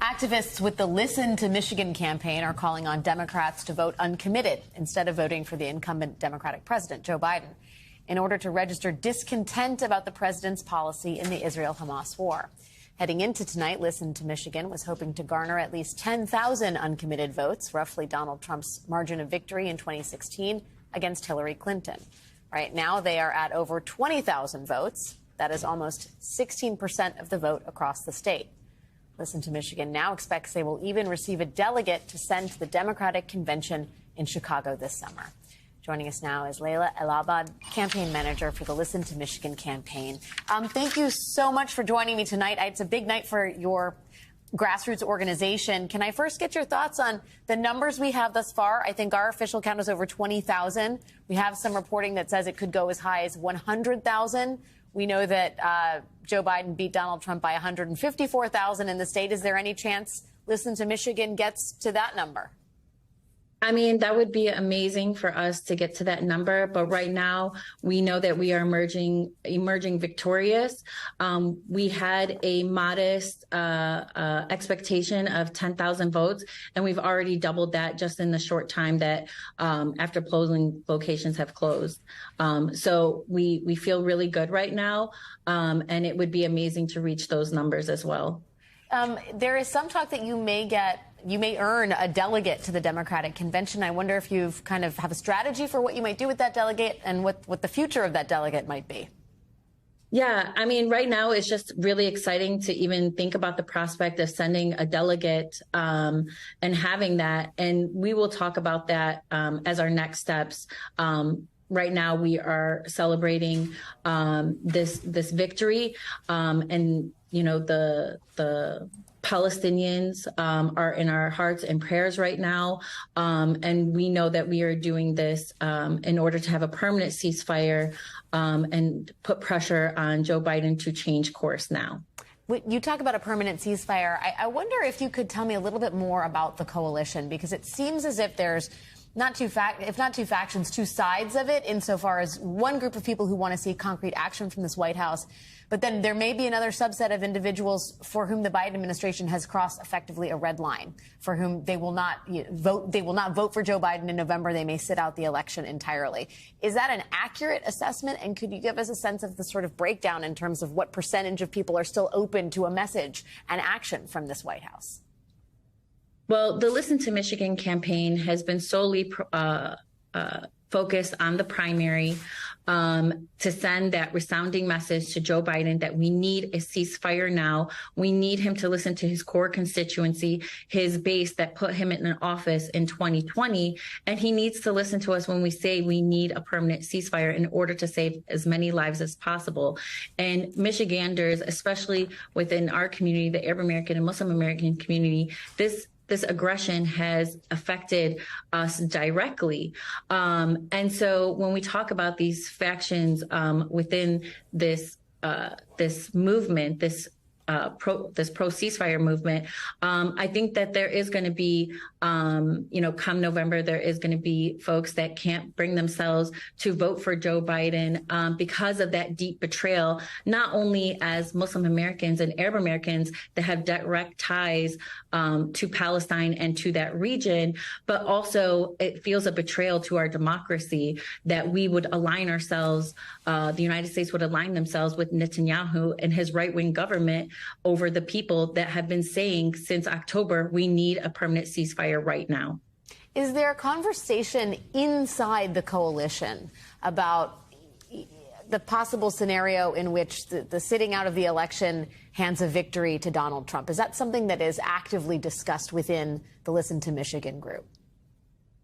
Activists with the Listen to Michigan campaign are calling on Democrats to vote uncommitted instead of voting for the incumbent Democratic president, Joe Biden, in order to register discontent about the president's policy in the Israel-Hamas war. Heading into tonight, Listen to Michigan was hoping to garner at least 10,000 uncommitted votes, roughly Donald Trump's margin of victory in 2016 against Hillary Clinton. Right now, they are at over 20,000 votes. That is almost 16% of the vote across the state. Listen to Michigan now expects they will even receive a delegate to send to the Democratic convention in Chicago this summer. Joining us now is Layla El-Abad, campaign manager for the Listen to Michigan campaign. Thank you so much for joining me tonight. It's a big night for your grassroots organization. Can I first get your thoughts on the numbers we have thus far? I think our official count is over 20,000. We have some reporting that says it could go as high as 100,000. We know that Joe Biden beat Donald Trump by 154,000 in the state. Is there any chance Listen to Michigan gets to that number? I mean, that would be amazing for us to get to that number. But right now, we know that we are emerging victorious. We had a modest expectation of 10,000 votes, and we've already doubled that just in the short time that after polling locations have closed. So we feel really good right now, and it would be amazing to reach those numbers as well. There is some talk that you may earn a delegate to the Democratic convention. I wonder if you've kind of have a strategy for what you might do with that delegate and what the future of that delegate might be. Yeah, I mean, right now it's just really exciting to even think about the prospect of sending a delegate and having that. And we will talk about that as our next steps. Right now, we are celebrating this victory, and you know the Palestinians are in our hearts and prayers right now, and we know that we are doing this in order to have a permanent ceasefire and put pressure on Joe Biden to change course now. You talk about a permanent ceasefire. I wonder if you could tell me a little bit more about the coalition, because it seems as if there's if not two factions, two sides of it, insofar as one group of people who want to see concrete action from this White House. But then there may be another subset of individuals for whom the Biden administration has crossed effectively a red line, for whom they will not vote. They will not vote for Joe Biden in November. They may sit out the election entirely. Is that an accurate assessment? And could you give us a sense of the sort of breakdown in terms of what percentage of people are still open to a message and action from this White House? Well, the Listen to Michigan campaign has been solely focused on the primary to send that resounding message to Joe Biden that we need a ceasefire now. We need him to listen to his core constituency, his base that put him in an office in 2020. And he needs to listen to us when we say we need a permanent ceasefire in order to save as many lives as possible. And Michiganders, especially within our community, the Arab American and Muslim American community, this aggression has affected us directly. And so when we talk about these factions within this movement, this pro ceasefire movement, I think that there is going to be, come November, there is going to be folks that can't bring themselves to vote for Joe Biden because of that deep betrayal, not only as Muslim Americans and Arab Americans that have direct ties to Palestine and to that region, but also it feels a betrayal to our democracy that we would align ourselves, the United States would align themselves with Netanyahu and his right-wing government over the people that have been saying since October, we need a permanent ceasefire right now. Is there a conversation inside the coalition about the possible scenario in which the sitting out of the election hands a victory to Donald Trump? Is that something that is actively discussed within the Listen to Michigan group?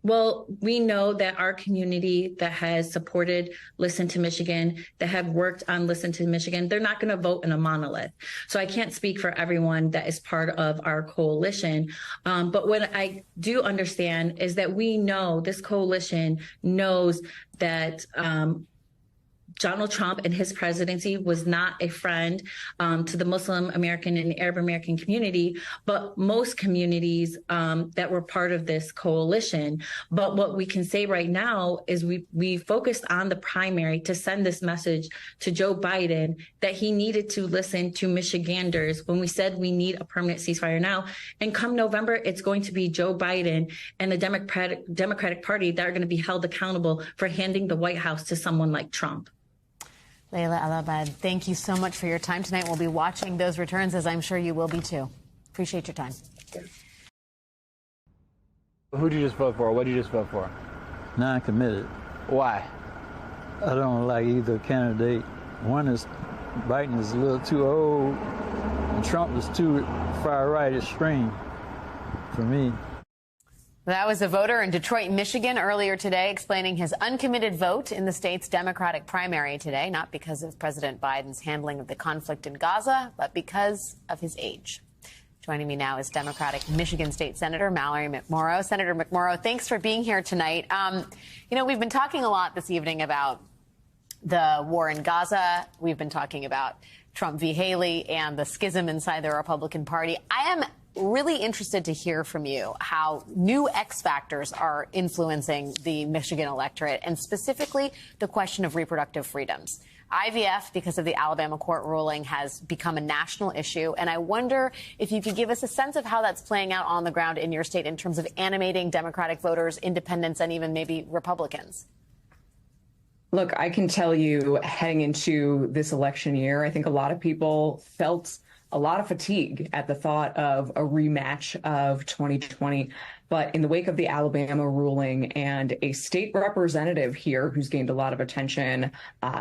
Well, we know that our community that has supported Listen to Michigan, that have worked on Listen to Michigan, they're not going to vote in a monolith. So I can't speak for everyone that is part of our coalition. But what I do understand is that we know this coalition knows that Donald Trump and his presidency was not a friend to the Muslim American and Arab American community, but most communities that were part of this coalition. But what we can say right now is we focused on the primary to send this message to Joe Biden that he needed to listen to Michiganders when we said we need a permanent ceasefire now. And come November, it's going to be Joe Biden and the Democratic Party that are going to be held accountable for handing the White House to someone like Trump. Layla El-Abed, thank you so much for your time tonight. We'll be watching those returns, as I'm sure you will be too. Appreciate your time. Who'd you just vote for? What did you just vote for? Non-committed. Why? I don't like either candidate. One is Biden is a little too old, and Trump is too far right extreme for me. That was a voter in Detroit, Michigan earlier today explaining his uncommitted vote in the state's Democratic primary today, not because of President Biden's handling of the conflict in Gaza, but because of his age. Joining me now is Democratic Michigan State Senator Mallory McMorrow. Senator McMorrow, thanks for being here tonight. We've been talking a lot this evening about the war in Gaza. We've been talking about Trump v. Haley and the schism inside the Republican Party. I am really interested to hear from you how new X factors are influencing the Michigan electorate, and specifically the question of reproductive freedoms. IVF, because of the Alabama court ruling, has become a national issue. And I wonder if you could give us a sense of how that's playing out on the ground in your state in terms of animating Democratic voters, independents, and even maybe Republicans. Look, I can tell you heading into this election year, I think a lot of people felt a lot of fatigue at the thought of a rematch of 2020. But in the wake of the Alabama ruling and a state representative here who's gained a lot of attention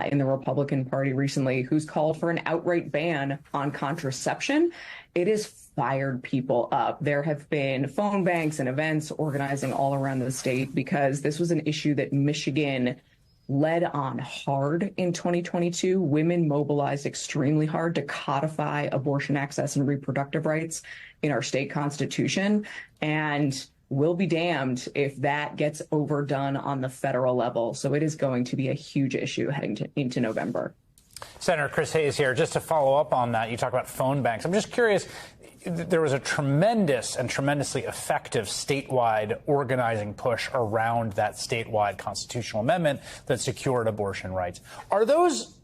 in the Republican Party recently, who's called for an outright ban on contraception, it has fired people up. There have been phone banks and events organizing all around the state because this was an issue that Michigan led on hard in 2022. Women mobilized extremely hard to codify abortion access and reproductive rights in our state constitution. And we'll be damned if that gets overdone on the federal level. So it is going to be a huge issue heading into November. Senator Chris Hayes here. Just to follow up on that, you talk about phone banks. I'm just curious. There was a tremendous and tremendously effective statewide organizing push around that statewide constitutional amendment that secured abortion rights. Are those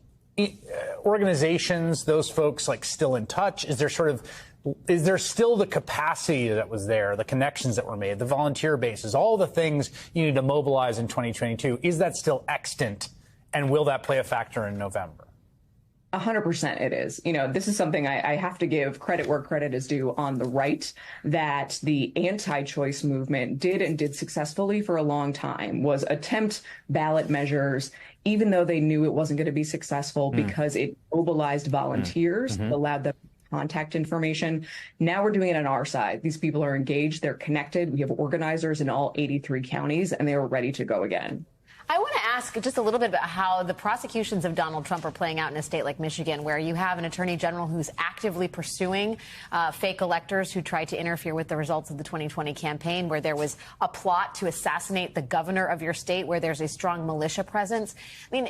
organizations, those folks, like still in touch? Is there still the capacity that was there, the connections that were made, the volunteer bases, all the things you need to mobilize in 2022? Is that still extant? And will that play a factor in November? 100% it is. This is something I have to give credit where credit is due on the right, that the anti-choice movement did successfully for a long time, was attempt ballot measures, even though they knew it wasn't going to be successful because it mobilized volunteers, allowed them contact information. Now we're doing it on our side. These people are engaged. They're connected. We have organizers in all 83 counties, and they are ready to go again. I want to ask just a little bit about how the prosecutions of Donald Trump are playing out in a state like Michigan, where you have an attorney general who's actively pursuing fake electors who tried to interfere with the results of the 2020 campaign, where there was a plot to assassinate the governor of your state, where there's a strong militia presence. I mean,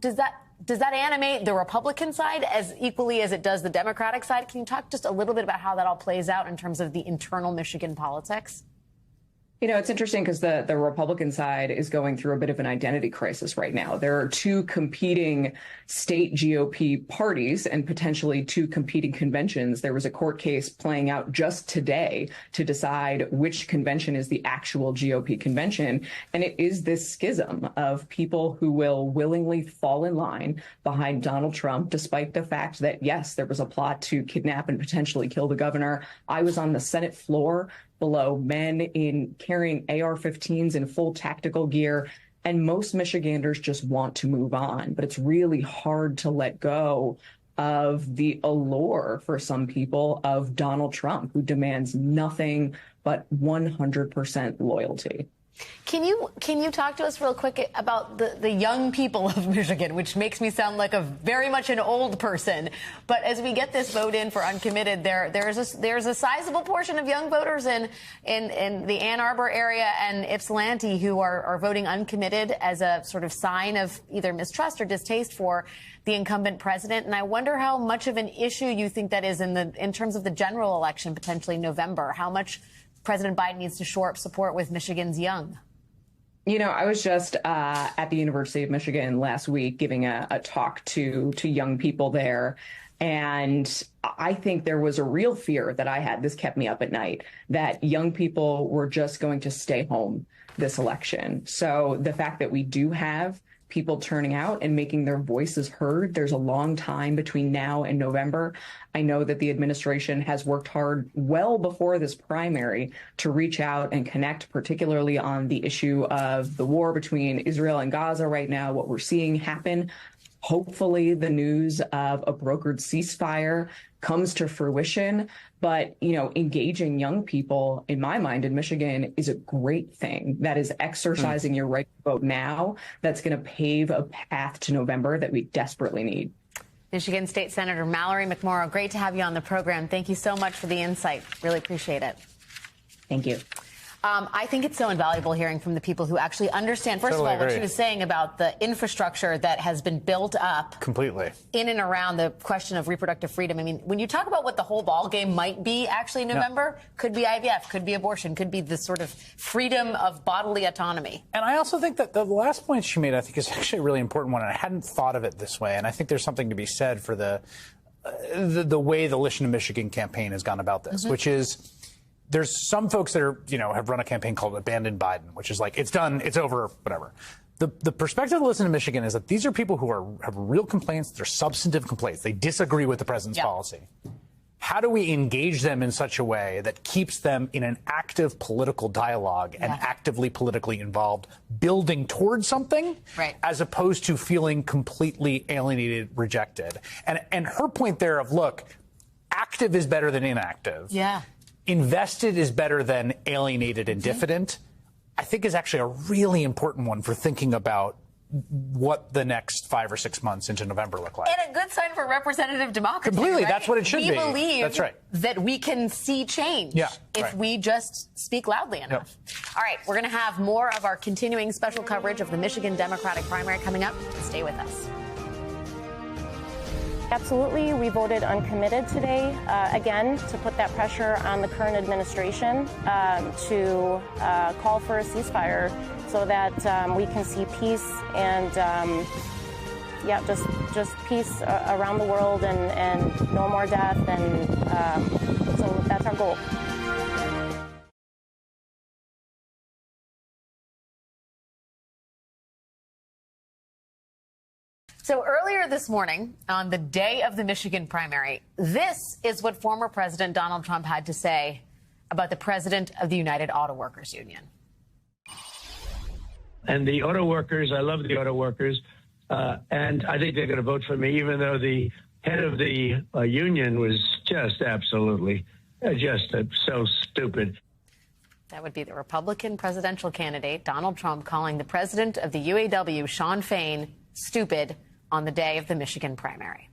does that animate the Republican side as equally as it does the Democratic side? Can you talk just a little bit about how that all plays out in terms of the internal Michigan politics? It's interesting because the Republican side is going through a bit of an identity crisis right now. There are two competing state GOP parties and potentially two competing conventions. There was a court case playing out just today to decide which convention is the actual GOP convention. And it is this schism of people who will willingly fall in line behind Donald Trump, despite the fact that, yes, there was a plot to kidnap and potentially kill the governor. I was on the Senate floor below men in carrying AR-15s in full tactical gear. And most Michiganders just want to move on. But it's really hard to let go of the allure for some people of Donald Trump, who demands nothing but 100% loyalty. Can you talk to us real quick about the young people of Michigan, which makes me sound like very much an old person. But as we get this vote in for uncommitted, there's a sizable portion of young voters in the Ann Arbor area and Ypsilanti who are voting uncommitted as a sort of sign of either mistrust or distaste for the incumbent president. And I wonder how much of an issue you think that is in terms of the general election, potentially in November. How much President Biden needs to shore up support with Michigan's young? You know, I was just at the University of Michigan last week giving a talk to young people there. And I think there was a real fear that I had. This kept me up at night, that young people were just going to stay home this election. So the fact that we do have people turning out and making their voices heard. There's a long time between now and November. I know that the administration has worked hard well before this primary to reach out and connect, particularly on the issue of the war between Israel and Gaza right now, what we're seeing happen. Hopefully the news of a brokered ceasefire comes to fruition. But, you know, engaging young people, in my mind, in Michigan is a great thing. That is exercising your right to vote now. That's going to pave a path to November that we desperately need. Michigan State Senator Mallory McMorrow, great to have you on the program. Thank you so much for the insight. Really appreciate it. Thank you. I think it's so invaluable hearing from the people who actually understand, first of all, what she was saying about the infrastructure that has been built up completely in and around the question of reproductive freedom. I mean, when you talk about what the whole ball game might be actually in November, could be IVF, could be abortion, could be the sort of freedom of bodily autonomy. And I also think that the last point she made, I think, is actually a really important one. And I hadn't thought of it this way. And I think there's something to be said for the way the Listen to Michigan campaign has gone about this, which is, there's some folks that are, have run a campaign called Abandon Biden, which is like, it's done, it's over, whatever. The perspective of Listen to Michigan is that these are people who have real complaints. They're substantive complaints. They disagree with the president's policy. How do we engage them in such a way that keeps them in an active political dialogue and actively politically involved, building towards something, as opposed to feeling completely alienated, rejected? And her point there of, look, active is better than inactive. Invested is better than alienated and diffident, I think is actually a really important one for thinking about what the next 5 or 6 months into November look like. And a good sign for representative democracy. Completely. Right? That's what it should be. We believe that's right. that we can see change if we just speak loudly enough. All right. We're going to have more of our continuing special coverage of the Michigan Democratic primary coming up. Stay with us. Absolutely. We voted uncommitted today, again, to put that pressure on the current administration to call for a ceasefire so that we can see peace and, just peace around the world and no more death. And so that's our goal. So earlier this morning, on the day of the Michigan primary, this is what former President Donald Trump had to say about the president of the United Auto Workers Union. And the auto workers, I love the auto workers, and I think they're going to vote for me, even though the head of the union was just absolutely so stupid. That would be the Republican presidential candidate, Donald Trump, calling the president of the UAW, Shawn Fain, stupid on the day of the Michigan primary.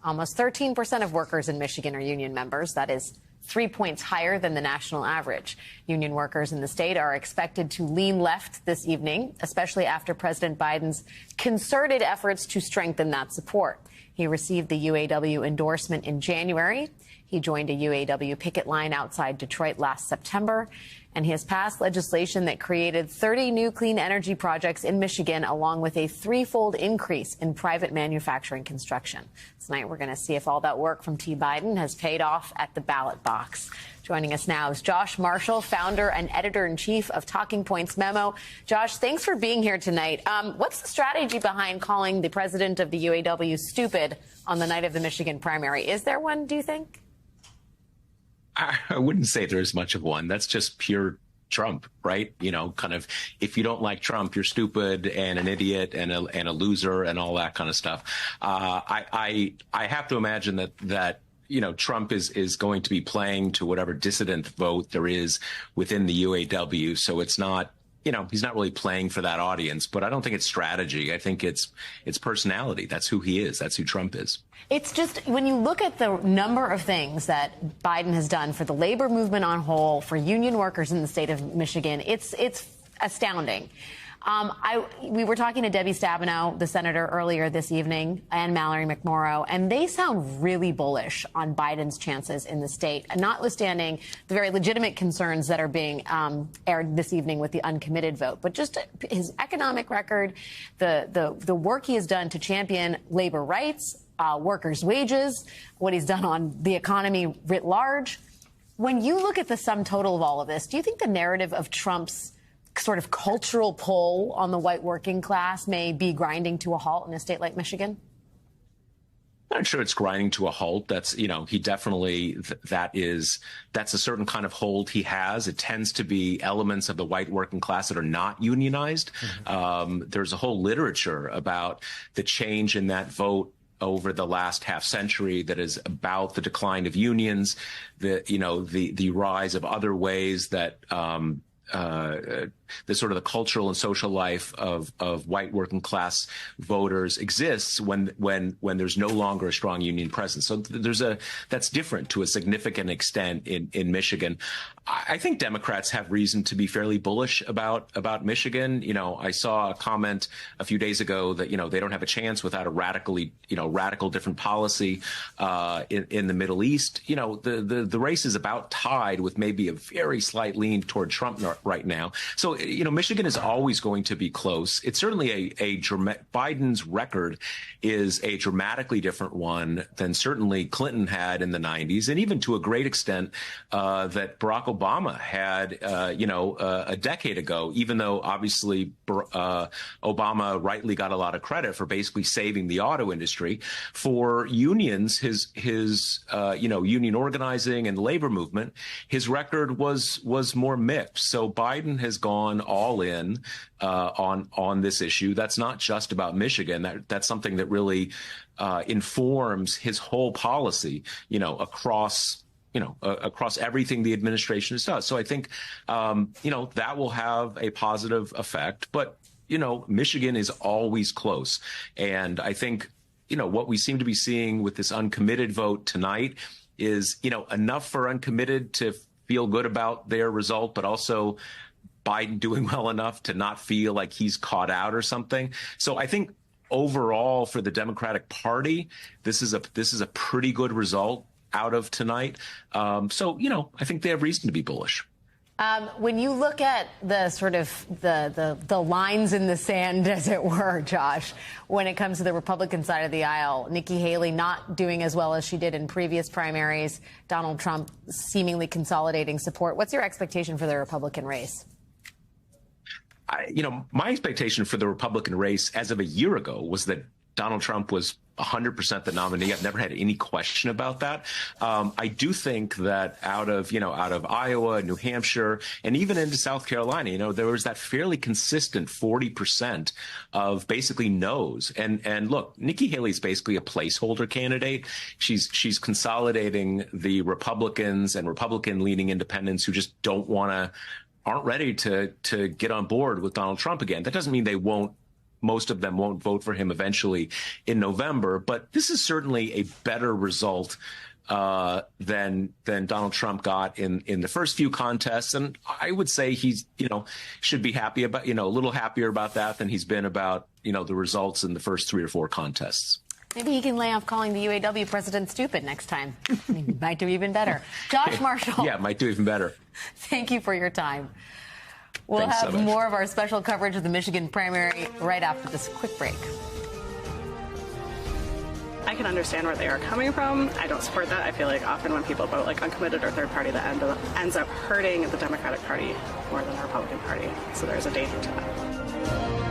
Almost 13% of workers in Michigan are union members. That is 3 points higher than the national average. Union workers in the state are expected to lean left this evening, especially after President Biden's concerted efforts to strengthen that support. He received the UAW endorsement in January. He joined a UAW picket line outside Detroit last September, and he has passed legislation that created 30 new clean energy projects in Michigan, along with a threefold increase in private manufacturing construction. Tonight, we're going to see if all that work from T. Biden has paid off at the ballot box. Joining us now is Josh Marshall, founder and editor-in-chief of Talking Points Memo. Josh, thanks for being here tonight. What's the strategy behind calling the president of the UAW stupid on the night of the Michigan primary? Is there one, do you think? I wouldn't say there's much of one. That's just pure Trump, right? Kind of, if you don't like Trump, you're stupid and an idiot and a loser and all that kind of stuff. I have to imagine that Trump is going to be playing to whatever dissident vote there is within the UAW. So it's not he's not really playing for that audience, but I don't think it's strategy. I think it's personality. That's who he is. That's who Trump is. It's just when you look at the number of things that Biden has done for the labor movement on whole, for union workers in the state of Michigan, it's astounding. We were talking to Debbie Stabenow, the senator, earlier this evening, and Mallory McMorrow, and they sound really bullish on Biden's chances in the state, notwithstanding the very legitimate concerns that are being aired this evening with the uncommitted vote. But just his economic record, the work he has done to champion labor rights, workers' wages, what he's done on the economy writ large. When you look at the sum total of all of this, do you think the narrative of Trump's sort of cultural pull on the white working class may be grinding to a halt in a state like Michigan? I'm not sure it's grinding to a halt. That's, he definitely, that's a certain kind of hold he has. It tends to be elements of the white working class that are not unionized. Mm-hmm. There's a whole literature about the change in that vote over the last half century that is about the decline of unions, the rise of other ways that, the sort of the cultural and social life of white working class voters exists when there's no longer a strong union presence. So that's different to a significant extent in Michigan. I think Democrats have reason to be fairly bullish about Michigan. I saw a comment a few days ago that, they don't have a chance without a radical different policy in the Middle East. The race is about tied with maybe a very slight lean toward Trump right now. So, Michigan is always going to be close. It's certainly Biden's record is a dramatically different one than certainly Clinton had in the 90s, and even to a great extent that Barack Obama had, a decade ago, even though obviously Obama rightly got a lot of credit for basically saving the auto industry. For unions, his union organizing and labor movement, his record was more mixed. So Biden has gone all in on this issue. That's not just about Michigan. That's something that really informs his whole policy, across everything the administration does. So I think, that will have a positive effect. But, Michigan is always close. And I think, what we seem to be seeing with this uncommitted vote tonight is, enough for uncommitted to feel good about their result, but also Biden doing well enough to not feel like he's caught out or something. So I think overall for the Democratic Party, this is a pretty good result out of tonight. So, I think they have reason to be bullish. When you look at the sort of the lines in the sand, as it were, Josh, when it comes to the Republican side of the aisle, Nikki Haley not doing as well as she did in previous primaries, Donald Trump seemingly consolidating support. What's your expectation for the Republican race? My expectation for the Republican race as of a year ago was that Donald Trump was 100% the nominee. I've never had any question about that. I do think that out of Iowa, New Hampshire, and even into South Carolina, there was that fairly consistent 40% of basically no's. And look, Nikki Haley's basically a placeholder candidate. She's consolidating the Republicans and Republican-leaning independents who just aren't ready to get on board with Donald Trump again. That doesn't mean most of them won't vote for him eventually in November, but this is certainly a better result than Donald Trump got in the first few contests. And I would say he's, should be happy about, a little happier about that than he's been about, the results in the first 3 or 4 contests. Maybe he can lay off calling the UAW president stupid next time. He might do even better. Josh Marshall. Yeah, might do even better. Thank you for your time. We'll have more of our special coverage of the Michigan primary right after this quick break. I can understand where they are coming from. I don't support that. I feel like often when people vote like uncommitted or third party, that ends up hurting the Democratic Party more than the Republican Party. So there's a danger to that.